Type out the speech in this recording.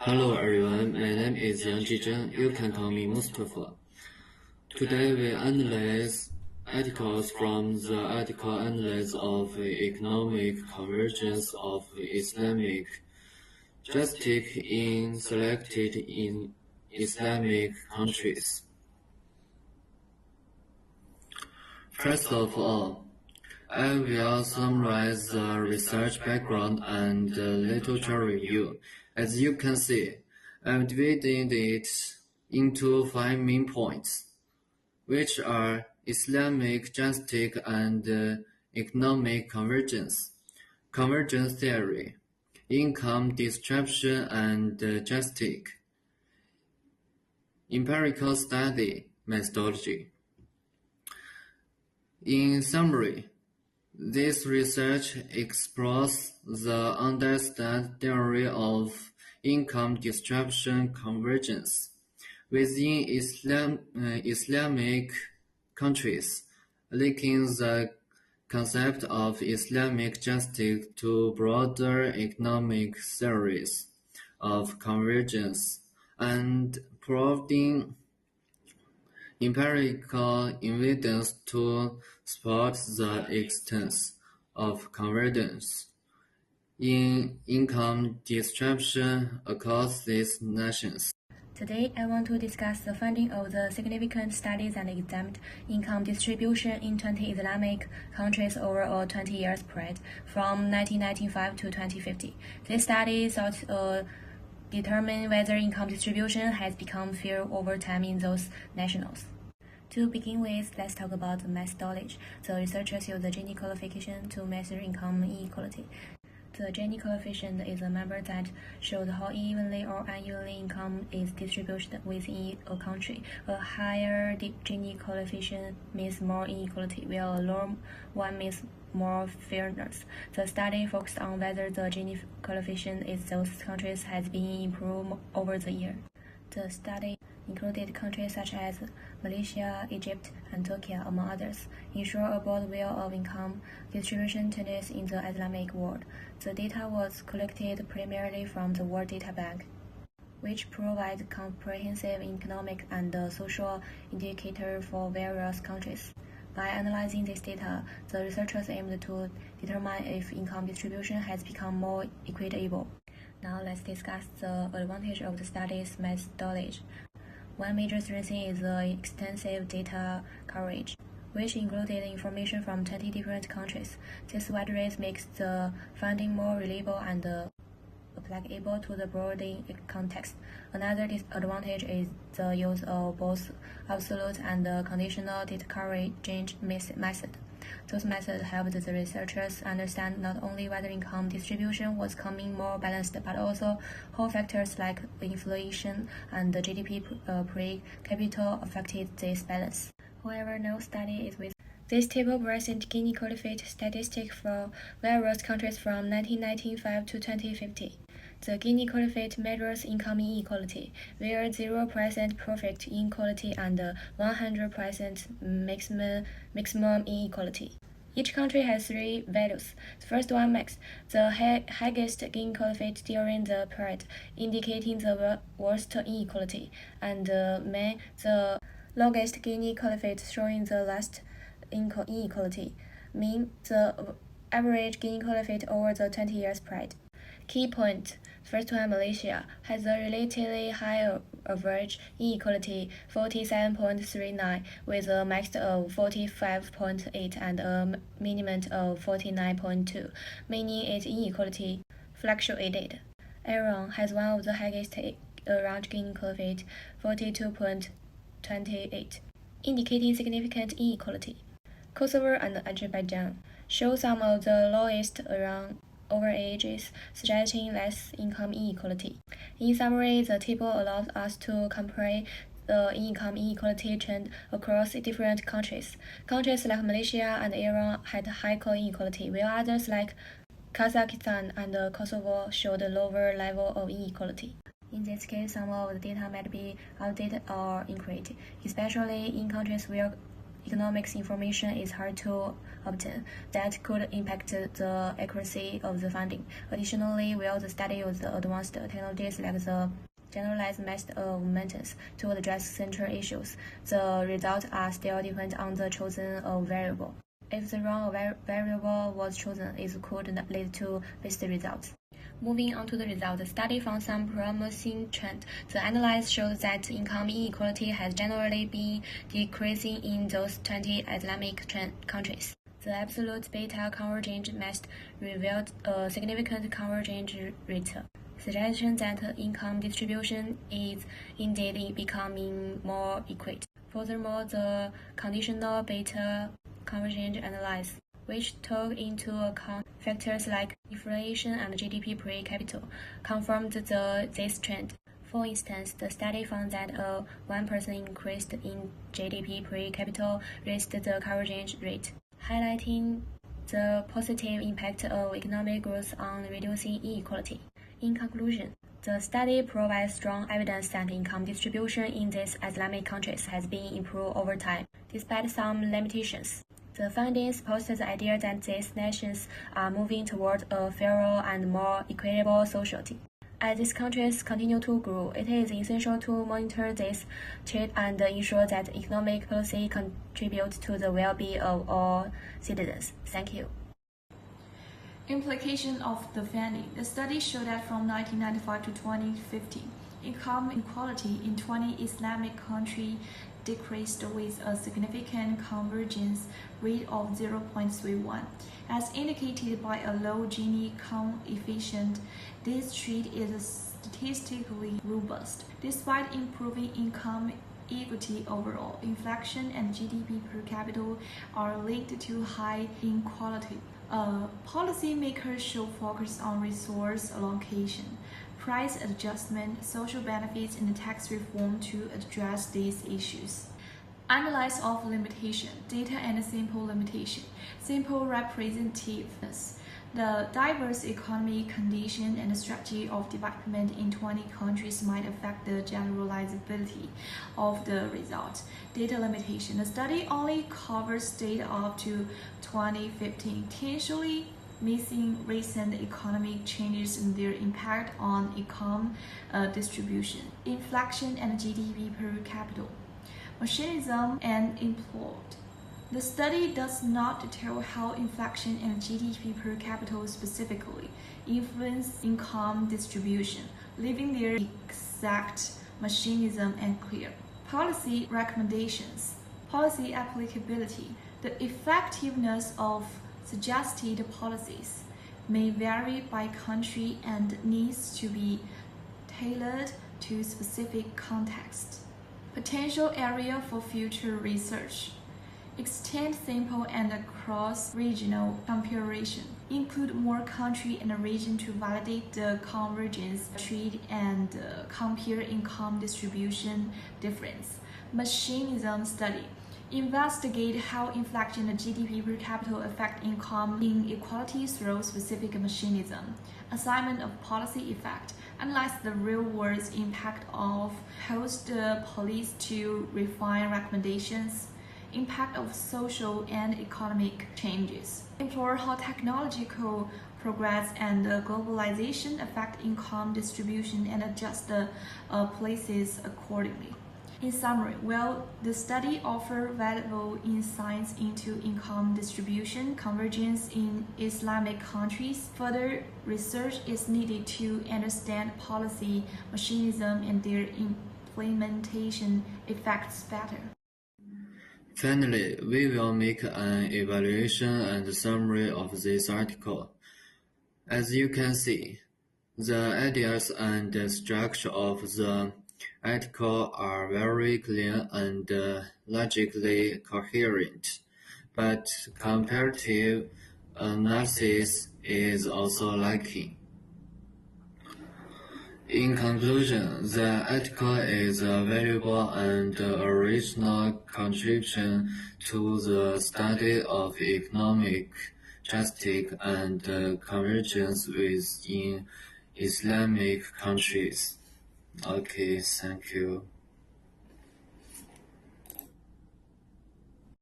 Hello everyone, my name is Yang Jizhen. You can call me Mustafa. Today we analyze articles from the article analysis of economic convergence of Islamic justice in selected in Islamic countries. First of all, I will summarize the research background and the literature review. As you can see, I've divided it into 5 main points, which are Islamic justice and economic convergence, convergence theory, income distribution and justice, empirical study methodology. In summary, this research explores the understood theory of income distribution convergence within Islamic countries, linking the concept of Islamic justice to broader economic theories of convergence, and providing empirical evidence to support the existence of convergence in income distribution across these nations. Today, I want to discuss the finding of the significant studies and examined income distribution in 20 Islamic countries over a 20-year period, from 1995 to 2050. This study sought to determine whether income distribution has become fair over time in those nations. To begin with, let's talk about the methodology. The researchers use the Gini coefficient to measure income inequality. The Gini coefficient is a number that shows how evenly or unevenly income is distributed within a country. A higher Gini coefficient means more inequality, while a lower one means more fairness. The study focused on whether the Gini coefficient in those countries has been improved over the year. The study included countries such as Malaysia, Egypt, and Turkey, among others, ensure a broad view of income distribution trends in the Islamic world. The data was collected primarily from the World Data Bank, which provides comprehensive economic and social indicators for various countries. By analyzing this data, the researchers aimed to determine if income distribution has become more equitable. Now let's discuss the advantage of the study's methodology. One major strength is the extensive data coverage, which included information from 20 different countries. This wide range makes the finding more reliable and applicable to the broader context. Another disadvantage is the use of both absolute and conditional data coverage method. Those methods helped the researchers understand not only whether income distribution was becoming more balanced, but also how factors like inflation and the GDP per capita affected this balance. However, no study is with this table presents Gini coefficient statistics for various countries from 1995 to 2050. The Gini coefficient measures income inequality, where 0% profit inequality and 100% maximum inequality. Each country has 3 values. The first one max, the highest Gini coefficient during the period, indicating the worst inequality, and min, the lowest Gini coefficient, showing the last inequality. Mean, the average Gini coefficient over the 20 years period. Key point. First one, Malaysia has a relatively high average inequality, 47.39, with a max of 45.8 and a minimum of 49.2, meaning its inequality fluctuated. Iran has one of the highest around Gini coefficient, 42.28, indicating significant inequality. Kosovo and Azerbaijan show some of the lowest around over ages, suggesting less income inequality. In summary, the table allows us to compare the income inequality trend across different countries. Countries like Malaysia and Iran had high inequality, while others like Kazakhstan and Kosovo showed a lower level of inequality. In this case, some of the data might be outdated or incorrect, especially in countries where economics information is hard to obtain, that could impact the accuracy of the finding. Additionally, while the study uses advanced technologies like the generalized method of maintenance to address central issues, the results are still dependent on the chosen variable. If the wrong variable was chosen, it could lead to missed results. Moving on to the result, the study found some promising trend. The analysis showed that income inequality has generally been decreasing in those 20 Islamic countries. The absolute beta convergence method revealed a significant convergence rate, suggesting that income distribution is indeed becoming more equal. Furthermore, the conditional beta convergence analysis, which took into account factors like inflation and GDP per capita, confirmed this trend. For instance, the study found that a 1% increase in GDP per capita raised the convergence rate, highlighting the positive impact of economic growth on reducing inequality. In conclusion, the study provides strong evidence that income distribution in these Islamic countries has been improved over time, despite some limitations. The findings support the idea that these nations are moving toward a fairer and more equitable society. As these countries continue to grow, it is essential to monitor this trend and ensure that economic policy contributes to the well-being of all citizens. Thank you. Implication of the finding. The study showed that from 1995 to 2015, income inequality in 20 Islamic countries decreased with a significant convergence rate of 0.31. As indicated by a low Gini coefficient, this trend is statistically robust. Despite improving income equity overall, inflation and GDP per capita are linked to high inequality. Policymakers should focus on resource allocation, price adjustment, social benefits, and tax reform to address these issues. Analysis of limitation, data and simple limitation, simple representativeness. The diverse economic condition and strategy of development in 20 countries might affect the generalizability of the results. Data limitation. The study only covers data up to 2015, potentially missing recent economic changes and their impact on income distribution, inflation, and GDP per capita, machinism, and employed. The study does not detail how inflation and GDP per capita specifically influence income distribution, leaving their exact mechanism unclear. Policy recommendations, policy applicability. The effectiveness of suggested policies may vary by country and needs to be tailored to specific context. Potential area for future research. Extend simple and cross-regional comparison. Include more country and region to validate the convergence trend and compare income distribution difference. Mechanism study. Investigate how inflation and GDP per capita affect income inequality through specific mechanism. Assignment of policy effect. Analyze the real-world impact of host policy to refine recommendations. Impact of social and economic changes. Explore how technological progress and globalization affect income distribution and adjust the policies accordingly. In summary, while the study offers valuable insights into income distribution convergence in Islamic countries, further research is needed to understand policy mechanism and their implementation effects better. Finally, we will make an evaluation and summary of this article. As you can see, the ideas and the structure of the article are very clear and logically coherent, but comparative analysis is also lacking. In conclusion, the article is a valuable and original contribution to the study of economic justice and convergence within Islamic countries. Okay, thank you.